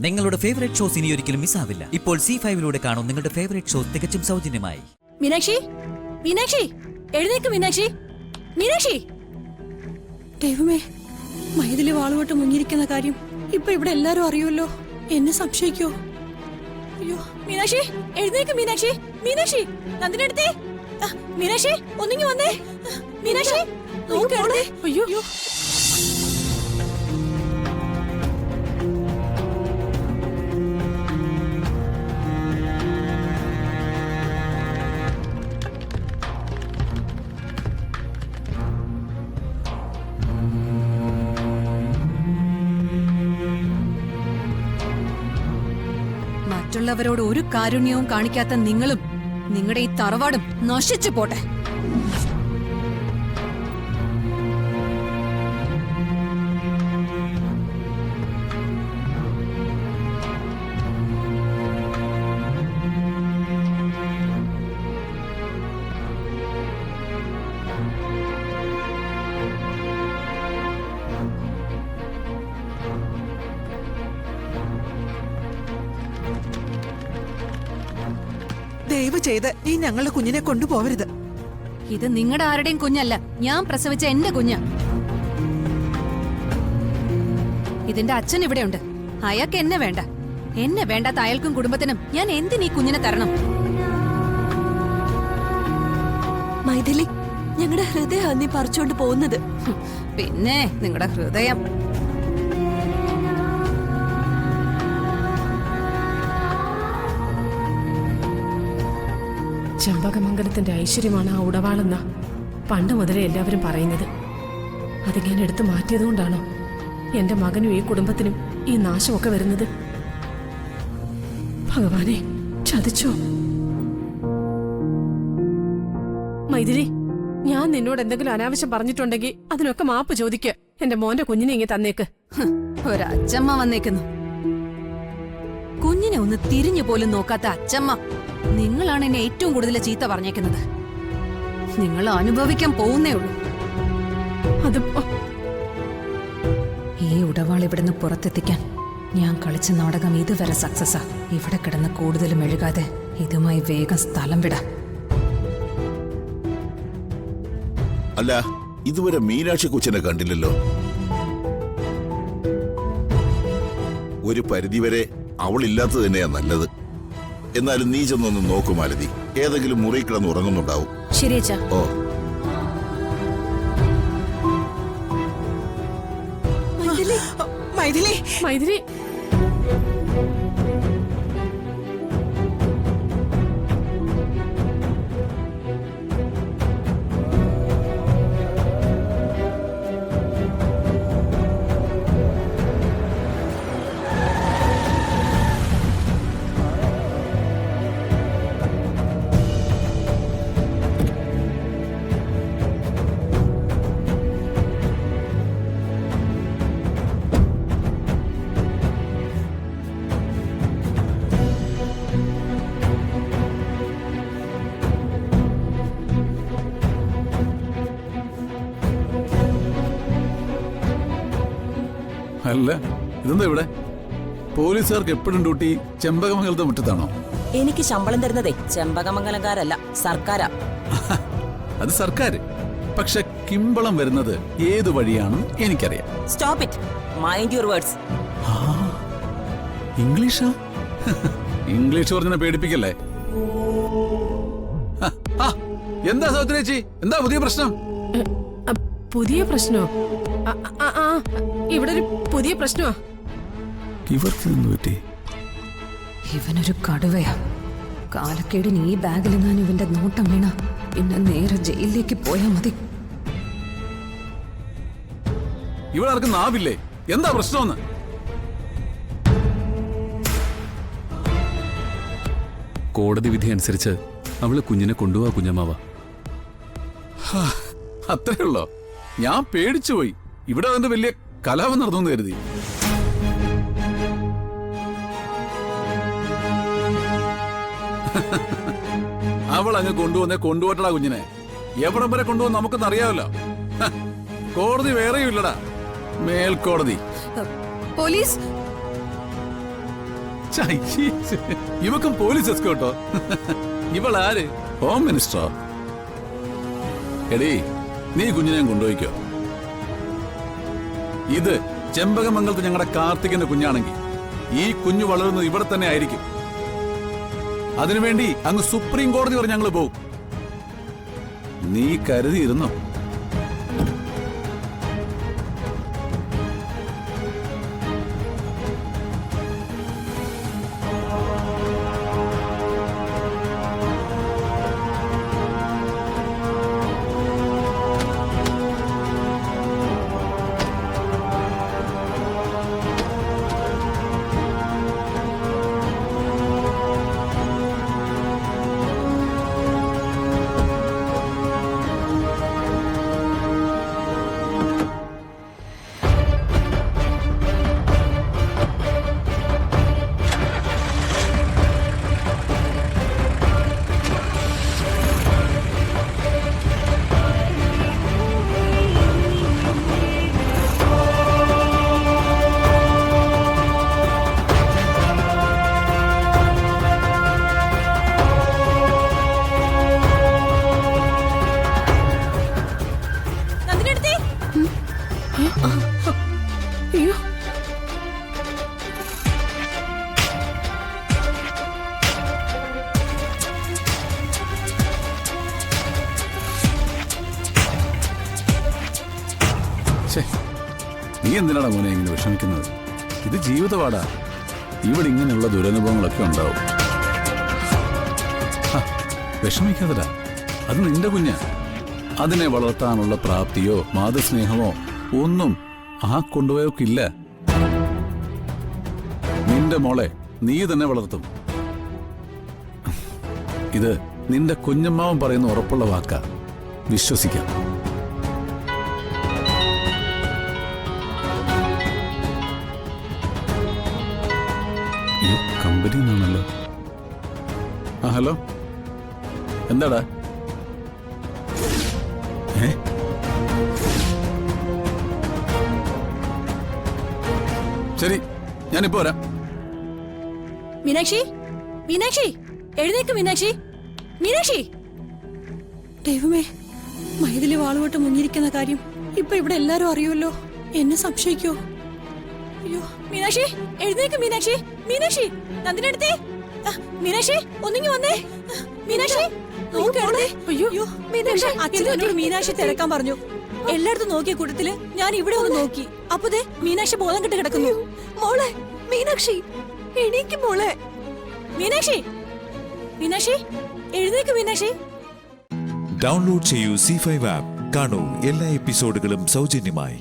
നിങ്ങളുടെ favourite shows ഇനി ഒരിക്കലും മിസ്സാവില്ല. ഇപ്പോൾ C5 കാണും നിങ്ങളുടെ ഫേവറേറ്റ് ഷോസ് തികച്ചും സൗജന്യമായി. മീനാക്ഷി, മീനാക്ഷി, എഴുന്നേക്ക് മീനാക്ഷി, മീനാക്ഷി. ദൈവമേ, മൈഥിലി വാളുകൊണ്ട് മുങ്ങിയിരിക്കുന്ന കാര്യം ഇപ്പൊ ഇവിടെ എല്ലാരും അറിയുമല്ലോ. എന്നെ സംശയിക്കോ? അയ്യോ മീനാക്ഷി, എഴുന്നേക്ക് മീനാക്ഷി, മീനാക്ഷി, നന്ദിനടുത്തേ. മീനാക്ഷി, ഒന്നിങ്ങി വന്നേ. മീനാക്ഷി, നോക്കണേ. അയ്യോ, മറ്റുള്ളവരോട് ഒരു കാരുണ്യവും കാണിക്കാത്ത നിങ്ങളും നിങ്ങളുടെ ഈ തറവാടും നശിച്ചു പോട്ടെ. ദയവ് ചെയ്ത് ഈ ഞങ്ങളുടെ കുഞ്ഞിനെ കൊണ്ടുപോകരുത്. ഇത് നിങ്ങളുടെ ആരുടെയും കുഞ്ഞല്ല, ഞാൻ പ്രസവിച്ച എന്റെ കുഞ്ഞ്. ഇതിന്റെ അച്ഛൻ ഇവിടെയുണ്ട്. അയാൾക്ക് എന്നെ വേണ്ട. എന്നെ വേണ്ടാത്ത അയാൾക്കും കുടുംബത്തിനും ഞാൻ എന്തിനീ കുഞ്ഞിനെ തരണം? മൈഥിലി, ഞങ്ങളുടെ ഹൃദയം നീ പറിച്ചുകൊണ്ട് പോകുന്നത്. പിന്നെ നിങ്ങളുടെ ഹൃദയം. ചെമ്പകമംഗലത്തിന്റെ ഐശ്വര്യമാണ് ആ ഉടവാളെന്ന പണ്ട് മുതലേ എല്ലാവരും പറയുന്നത്. അത് ഞാൻ എടുത്തു മാറ്റിയതുകൊണ്ടാണോ എന്റെ മകനും ഈ കുടുംബത്തിനും ഈ നാശമൊക്കെ വരുന്നത്? ഭഗവാനെ, ചതിച്ചോ? മൈഥിലി, ഞാൻ നിന്നോട് എന്തെങ്കിലും അനാവശ്യം പറഞ്ഞിട്ടുണ്ടെങ്കിൽ അതിനൊക്കെ മാപ്പ് ചോദിക്ക്. എന്റെ മോന്റെ കുഞ്ഞിനെ ഇങ്ങനെ തന്നേക്ക്. ഒരച്ഛമ്മ വന്നേക്കുന്നു. കുഞ്ഞിനെ ഒന്ന് തിരിഞ്ഞു പോലും നോക്കാത്ത അച്ഛമ്മ. നിങ്ങളാണ് എന്നെ ഏറ്റവും കൂടുതൽ ചീത്ത പറഞ്ഞേക്കുന്നത്. നിങ്ങൾ അനുഭവിക്കാൻ പോകുന്നേ ഉള്ളൂ. അതിപ്പോ ഈ ഉടവാൾ ഇവിടുന്ന് പുറത്തെത്തിക്കാൻ ഞാൻ കളിച്ച നാടകം ഇതുവരെ സക്സസാ. ഇവിടെ കിടന്ന് കൂടുതലും എഴുകാതെ ഇതുമായി വേഗം സ്ഥലം വിടാം. അല്ല, ഇതുവരെ മീനാക്ഷി കൊച്ചിനെ കണ്ടില്ലല്ലോ. ഒരു പരിധിവരെ അവളില്ലാത്തത് തന്നെയാ നല്ലത്. എന്നാലും നീ ചെന്നൊന്ന് നോക്കൂ മാലതി. ഏതെങ്കിലും മുറി കിടന്ന് ഉറങ്ങുന്നുണ്ടാവും. ശരി അച്ഛാ. ഓ, മൈഥിലി, മൈഥിലി, അല്ല, ഇതെന്താ ഇവിടെ? പോലീസുകാർക്ക് എപ്പോഴും ഡ്യൂട്ടി ചെമ്പകമംഗലത്തെ മുറ്റത്താണോ? എനിക്ക് ശമ്പളം തരുന്നതേ ചെമ്പകമംഗലംകാരല്ല, സർക്കാരാ. അത് സർക്കാർ. പക്ഷെ കിമ്പളം വരുന്നത് ഏത് വഴിയാണെന്ന് എനിക്കറിയാം. Stop it, mind your words. ഇംഗ്ലീഷാ? ഇംഗ്ലീഷ് പറഞ്ഞ പേടിപ്പിക്കല്ലേ. എന്താ സൗത്രേച്ചി, എന്താ പുതിയ പ്രശ്നം? പുതിയ പ്രശ്നോ? ഇവിടെ ഒരു പുതിയ പ്രശ്നമാ. ഇവർക്ക് പറ്റി? ഇവനൊരു കടുവയാ. കാലക്കേടിന് ഈ ബാഗിലെങ്ങാനും ഇവന്റെ നോട്ടം വീണ പിന്നെ നേരെ ജയിലിലേക്ക് പോയാ മതി. ഇവിടെ ആർക്കും നാവില്ലേ? എന്താ പ്രശ്നമെന്ന്? കോടതി വിധി അനുസരിച്ച് അവള് കുഞ്ഞിനെ കൊണ്ടുപോവാ കുഞ്ഞമ്മാവ. അത്രേ ഉള്ളോ? ഞാൻ പേടിച്ചുപോയി. ഇവിടെ അതിന്റെ വലിയ കലാപം നടന്നു കരുതി. അവൾ അങ്ങ് കൊണ്ടുപോട്ടടാ കുഞ്ഞിനെ. എവിടം വരെ കൊണ്ടുപോകും നമുക്കൊന്നും അറിയാമല്ലോ. കോടതി വേറെയും ഇല്ലടാ, മേൽക്കോടതി. പോലീസ് ഇവക്കും പോലീസ് എസ്കോട്ടോ. ഇവളാര്? ഹോം മിനിസ്റ്ററോ? എടീ, നീ കുഞ്ഞിനെ കൊണ്ടുപോയിക്കോ. ഇത് ചെമ്പകമംഗലത്ത് ഞങ്ങളുടെ കാർത്തികന്റെ കുഞ്ഞാണെങ്കിൽ ഈ കുഞ്ഞു വളരുന്നത് ഇവിടെ തന്നെ ആയിരിക്കും. അതിനുവേണ്ടി അങ്ങ് സുപ്രീം കോടതി വരെ ഞങ്ങൾ പോകും. നീ കരുതിയിരുന്നോ? അയ്യോ, നീ എന്തിനാണ് മോനെ ഇങ്ങനെ വിഷമിക്കുന്നത്? ഇത് ജീവിതപാടാ. ഇവിടെ ഇങ്ങനെയുള്ള ദുരനുഭവങ്ങളൊക്കെ ഉണ്ടാവും. വിഷമിക്കാതടാ, അത് നിന്റെ കുഞ്ഞാ. അതിനെ വളർത്താനുള്ള പ്രാപ്തിയോ മാതൃസ്നേഹമോ ഒന്നും ആ കൊണ്ടുപോയൊക്കില്ല. നിന്റെ മോളെ നീ തന്നെ വളർത്തും. ഇത് നിന്റെ കുഞ്ഞമ്മാവൻ പറയുന്ന ഉറപ്പുള്ള വാക്കാ, വിശ്വസിക്കാം. കമ്പനി എന്നാണല്ലോ. ആ ഹലോ, എന്താടാ? ശരി, ഞാനിപ്പോ വരാം. മീനാക്ഷി, മീനാക്ഷി, എഴുന്നേക്ക് മീനാക്ഷി, മീനാക്ഷി. ദൈവമേ, മൈഥിലി വാളുകൊട്ട് മുങ്ങിയിരിക്കുന്ന കാര്യം ഇപ്പൊ ഇവിടെ എല്ലാരും അറിയുമല്ലോ. എന്നെ സംശയിക്കോ? അയ്യോ, മീനാക്ഷി, എഴുന്നേക്ക് മീനാക്ഷി, മീനാക്ഷി, നന്ദിനടുത്തേ. മീനാക്ഷി, ഒന്നിങ്ങി വന്നേ. മീനാക്ഷി, അയ്യോ, മീനാക്ഷി, അച്ഛനോട് മീനാക്ഷി തിരക്കാൻ പറഞ്ഞു. എല്ലായിടത്തും നോക്കിയ കൂട്ടത്തില് ഞാൻ ഇവിടെ ഒന്ന് നോക്കി. അപ്പൊ ദേ മീനാക്ഷി ബോധം കെട്ട് കിടക്കുന്നു. മോളെ മീനാക്ഷി, എണീക്ക് മോളെ. മീനാക്ഷി, മീനാക്ഷി, എഴുന്നേക്ക് മീനാക്ഷി. ഡൗൺലോഡ് ചെയ്യൂ C5 ആപ്പ്. കാണൂ എല്ലാ എപ്പിസോഡുകളും സൗജന്യമായി.